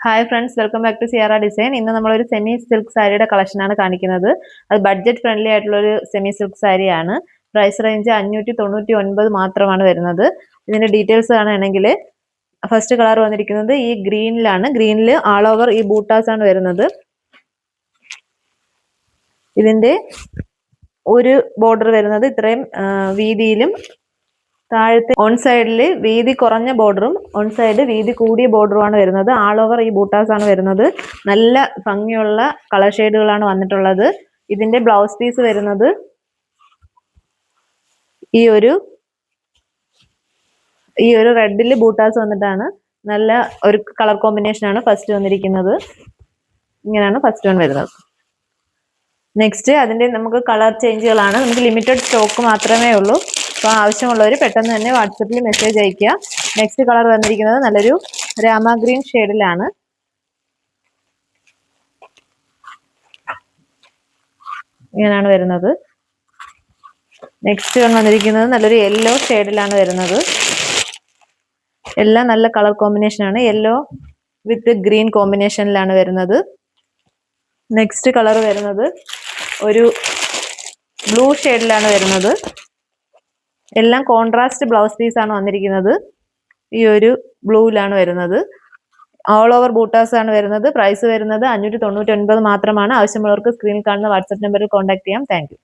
Hi friends, welcome back to സിയാറ design. ഇന്ന് നമ്മളൊരു സെമി സിൽക്ക് സാരിയുടെ കളക്ഷനാണ് കാണിക്കുന്നത്. അത് ബഡ്ജറ്റ് ഫ്രണ്ട്ലി ആയിട്ടുള്ള ഒരു സെമി സിൽക്ക് സാരിയാണ്. പ്രൈസ് റേഞ്ച് 599 മാത്രമാണ് വരുന്നത്. ഇതിന്റെ ഡീറ്റെയിൽസ് കാണുകയാണെങ്കിൽ ഫസ്റ്റ് കളർ വന്നിരിക്കുന്നത് ഈ ഗ്രീനിലാണ്. ഗ്രീനിൽ ആൾ ഓവർ ഈ ബൂട്ടാസ് ആണ് വരുന്നത്. ഇതിന്റെ ഒരു ബോർഡർ വരുന്നത് ഇത്രയും വീതിയിലും താഴത്തെ ഓൺ സൈഡിൽ വീതി കുറഞ്ഞ ബോർഡറും ഓൺ സൈഡ് വീതി കൂടിയ ബോർഡറുമാണ് വരുന്നത്. ആൾ ഓവർ ഈ ബൂട്ടാസ് ആണ് വരുന്നത്. നല്ല ഭംഗിയുള്ള കളർ ഷെയ്ഡുകളാണ് വന്നിട്ടുള്ളത്. ഇതിന്റെ ബ്ലൗസ് പീസ് വരുന്നത് ഈ ഒരു റെഡിൽ ബൂട്ടാസ് വന്നിട്ടാണ്. നല്ല ഒരു കളർ കോമ്പിനേഷൻ ആണ് ഫസ്റ്റ് വന്നിരിക്കുന്നത്. ഇങ്ങനെയാണ് ഫസ്റ്റ് വൺ വരുന്നത്. നെക്സ്റ്റ് അതിന്റെ നമുക്ക് കളർ ചേഞ്ചുകളാണ്. നമുക്ക് ലിമിറ്റഡ് സ്റ്റോക്ക് മാത്രമേ ഉള്ളൂ. അപ്പോൾ ആവശ്യമുള്ളവർ പെട്ടെന്ന് തന്നെ വാട്സപ്പിൽ മെസ്സേജ് അയക്കുക. നെക്സ്റ്റ് കളർ വന്നിരിക്കുന്നത് നല്ലൊരു രാമ ഗ്രീൻ ഷെയ്ഡിലാണ്. ഇങ്ങനെയാണ് വരുന്നത്. നെക്സ്റ്റ് വന്നിരിക്കുന്നത് നല്ലൊരു യെല്ലോ ഷെയ്ഡിലാണ് വരുന്നത്. എല്ലാം നല്ല കളർ കോമ്പിനേഷൻ ആണ്. യെല്ലോ വിത്ത് ഗ്രീൻ കോമ്പിനേഷനിലാണ് വരുന്നത്. നെക്സ്റ്റ് കളർ വരുന്നത് ഒരു ബ്ലൂ ഷെയ്ഡിലാണ് വരുന്നത്. എല്ലാം കോൺട്രാസ്റ്റ് ബ്ലൗസ് പീസ് ആണ് വന്നിരിക്കുന്നത്. ഈ ഒരു ബ്ലൂവിലാണ് വരുന്നത്. ഓൾ ഓവർ ബൂട്ടാസ് ആണ് വരുന്നത്. പ്രൈസ് വരുന്നത് 599 മാത്രമാണ്. ആവശ്യമുള്ളവർക്ക് സ്ക്രീനിൽ കാണുന്ന വാട്സ്ആപ്പ് നമ്പറിൽ കോൺടാക്ട് ചെയ്യാം. Thank you.